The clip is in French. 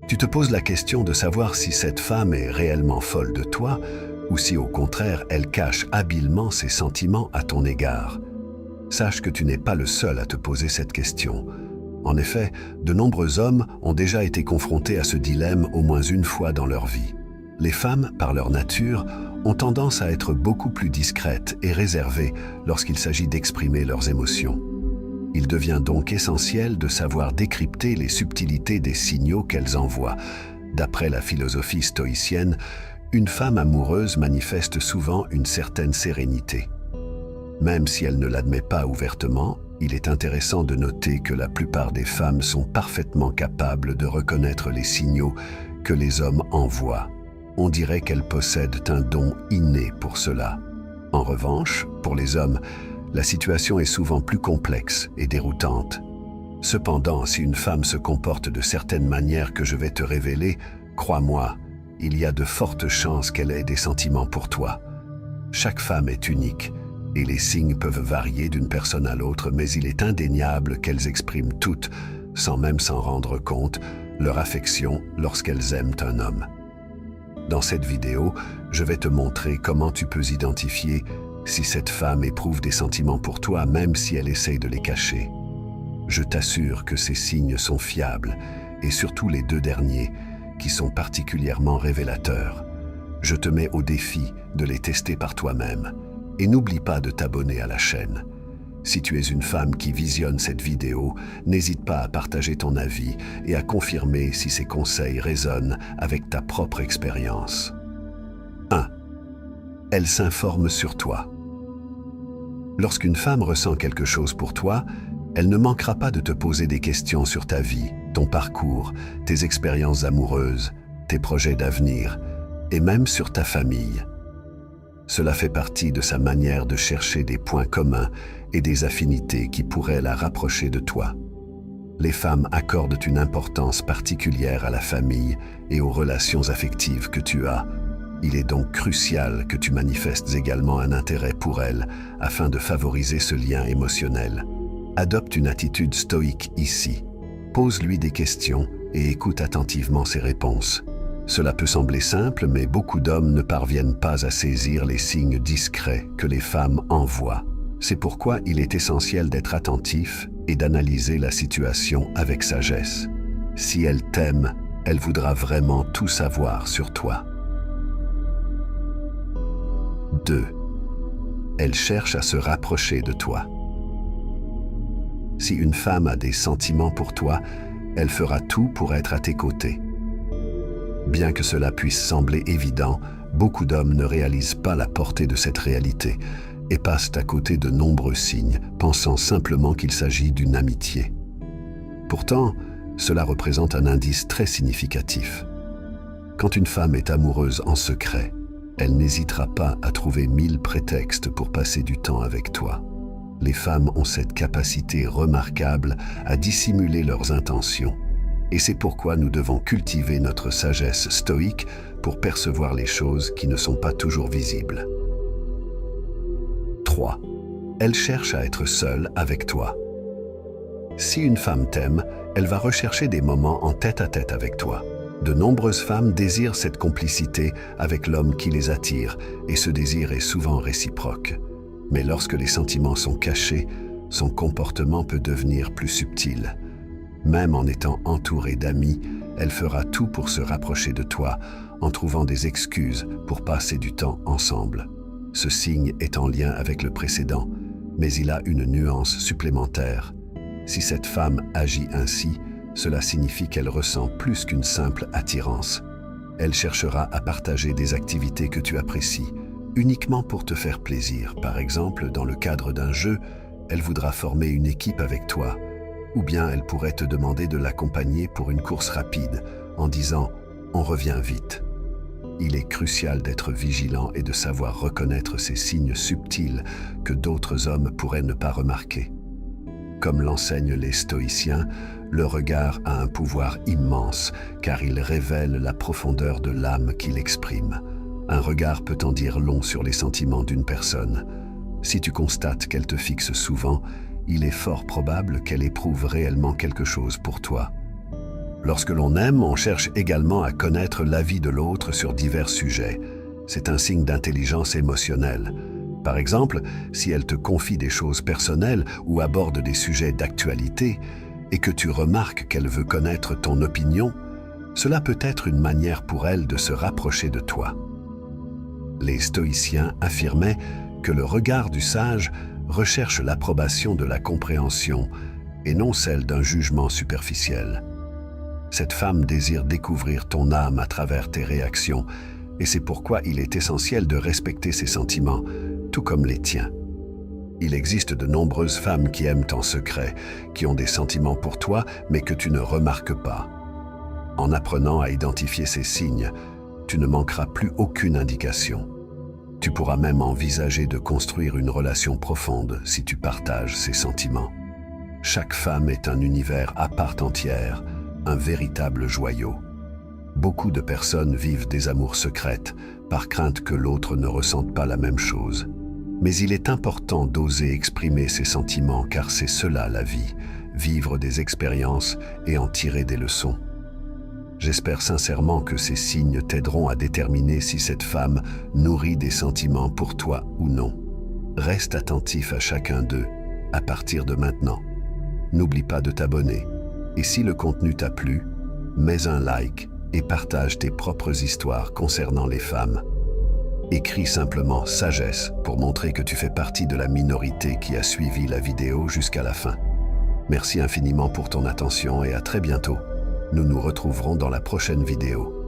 Tu te poses la question de savoir si cette femme est réellement folle de toi ou si au contraire elle cache habilement ses sentiments à ton égard. Sache que tu n'es pas le seul à te poser cette question. En effet, de nombreux hommes ont déjà été confrontés à ce dilemme au moins une fois dans leur vie. Les femmes, par leur nature, ont tendance à être beaucoup plus discrètes et réservées lorsqu'il s'agit d'exprimer leurs émotions. Il devient donc essentiel de savoir décrypter les subtilités des signaux qu'elles envoient. D'après la philosophie stoïcienne, une femme amoureuse manifeste souvent une certaine sérénité. Même si elle ne l'admet pas ouvertement, il est intéressant de noter que la plupart des femmes sont parfaitement capables de reconnaître les signaux que les hommes envoient. On dirait qu'elles possèdent un don inné pour cela. En revanche, pour les hommes, la situation est souvent plus complexe et déroutante. Cependant, si une femme se comporte de certaines manières que je vais te révéler, crois-moi, il y a de fortes chances qu'elle ait des sentiments pour toi. Chaque femme est unique, et les signes peuvent varier d'une personne à l'autre, mais il est indéniable qu'elles expriment toutes, sans même s'en rendre compte, leur affection lorsqu'elles aiment un homme. Dans cette vidéo, je vais te montrer comment tu peux identifier si cette femme éprouve des sentiments pour toi, même si elle essaye de les cacher. Je t'assure que ces signes sont fiables, et surtout les deux derniers, qui sont particulièrement révélateurs. Je te mets au défi de les tester par toi-même. Et n'oublie pas de t'abonner à la chaîne. Si tu es une femme qui visionne cette vidéo, n'hésite pas à partager ton avis et à confirmer si ces conseils résonnent avec ta propre expérience. 1. Elle s'informe sur toi. Lorsqu'une femme ressent quelque chose pour toi, elle ne manquera pas de te poser des questions sur ta vie, ton parcours, tes expériences amoureuses, tes projets d'avenir, et même sur ta famille. Cela fait partie de sa manière de chercher des points communs et des affinités qui pourraient la rapprocher de toi. Les femmes accordent une importance particulière à la famille et aux relations affectives que tu as. Il est donc crucial que tu manifestes également un intérêt pour elles afin de favoriser ce lien émotionnel. Adopte une attitude stoïque ici. Pose-lui des questions et écoute attentivement ses réponses. Cela peut sembler simple, mais beaucoup d'hommes ne parviennent pas à saisir les signes discrets que les femmes envoient. C'est pourquoi il est essentiel d'être attentif et d'analyser la situation avec sagesse. Si elle t'aime, elle voudra vraiment tout savoir sur toi. 2. Elle cherche à se rapprocher de toi. Si une femme a des sentiments pour toi, elle fera tout pour être à tes côtés. Bien que cela puisse sembler évident, beaucoup d'hommes ne réalisent pas la portée de cette réalité et passent à côté de nombreux signes, pensant simplement qu'il s'agit d'une amitié. Pourtant, cela représente un indice très significatif. Quand une femme est amoureuse en secret, elle n'hésitera pas à trouver 1000 prétextes pour passer du temps avec toi. Les femmes ont cette capacité remarquable à dissimuler leurs intentions. Et c'est pourquoi nous devons cultiver notre sagesse stoïque pour percevoir les choses qui ne sont pas toujours visibles. 3. Elle cherche à être seule avec toi. Si une femme t'aime, elle va rechercher des moments en tête-à-tête avec toi. De nombreuses femmes désirent cette complicité avec l'homme qui les attire, et ce désir est souvent réciproque. Mais lorsque les sentiments sont cachés, son comportement peut devenir plus subtil. Même en étant entourée d'amis, elle fera tout pour se rapprocher de toi, en trouvant des excuses pour passer du temps ensemble. Ce signe est en lien avec le précédent, mais il a une nuance supplémentaire. Si cette femme agit ainsi, cela signifie qu'elle ressent plus qu'une simple attirance. Elle cherchera à partager des activités que tu apprécies, uniquement pour te faire plaisir. Par exemple, dans le cadre d'un jeu, elle voudra former une équipe avec toi, ou bien elle pourrait te demander de l'accompagner pour une course rapide, en disant « on revient vite ». Il est crucial d'être vigilant et de savoir reconnaître ces signes subtils que d'autres hommes pourraient ne pas remarquer. Comme l'enseignent les stoïciens, le regard a un pouvoir immense car il révèle la profondeur de l'âme qu'il exprime. Un regard peut en dire long sur les sentiments d'une personne. Si tu constates qu'elle te fixe souvent, il est fort probable qu'elle éprouve réellement quelque chose pour toi. Lorsque l'on aime, on cherche également à connaître l'avis de l'autre sur divers sujets. C'est un signe d'intelligence émotionnelle. Par exemple, si elle te confie des choses personnelles ou aborde des sujets d'actualité et que tu remarques qu'elle veut connaître ton opinion, cela peut être une manière pour elle de se rapprocher de toi. Les stoïciens affirmaient que le regard du sage recherche l'approbation de la compréhension et non celle d'un jugement superficiel. Cette femme désire découvrir ton âme à travers tes réactions, et c'est pourquoi il est essentiel de respecter ses sentiments, tout comme les tiens. Il existe de nombreuses femmes qui aiment en secret, qui ont des sentiments pour toi, mais que tu ne remarques pas. En apprenant à identifier ces signes, tu ne manqueras plus aucune indication. Tu pourras même envisager de construire une relation profonde si tu partages ces sentiments. Chaque femme est un univers à part entière, un véritable joyau. Beaucoup de personnes vivent des amours secrètes, par crainte que l'autre ne ressente pas la même chose. Mais il est important d'oser exprimer ses sentiments car c'est cela la vie, vivre des expériences et en tirer des leçons. J'espère sincèrement que ces signes t'aideront à déterminer si cette femme nourrit des sentiments pour toi ou non. Reste attentif à chacun d'eux, à partir de maintenant. N'oublie pas de t'abonner. Et si le contenu t'a plu, mets un like et partage tes propres histoires concernant les femmes. Écris simplement « sagesse » pour montrer que tu fais partie de la minorité qui a suivi la vidéo jusqu'à la fin. Merci infiniment pour ton attention et à très bientôt. Nous nous retrouverons dans la prochaine vidéo.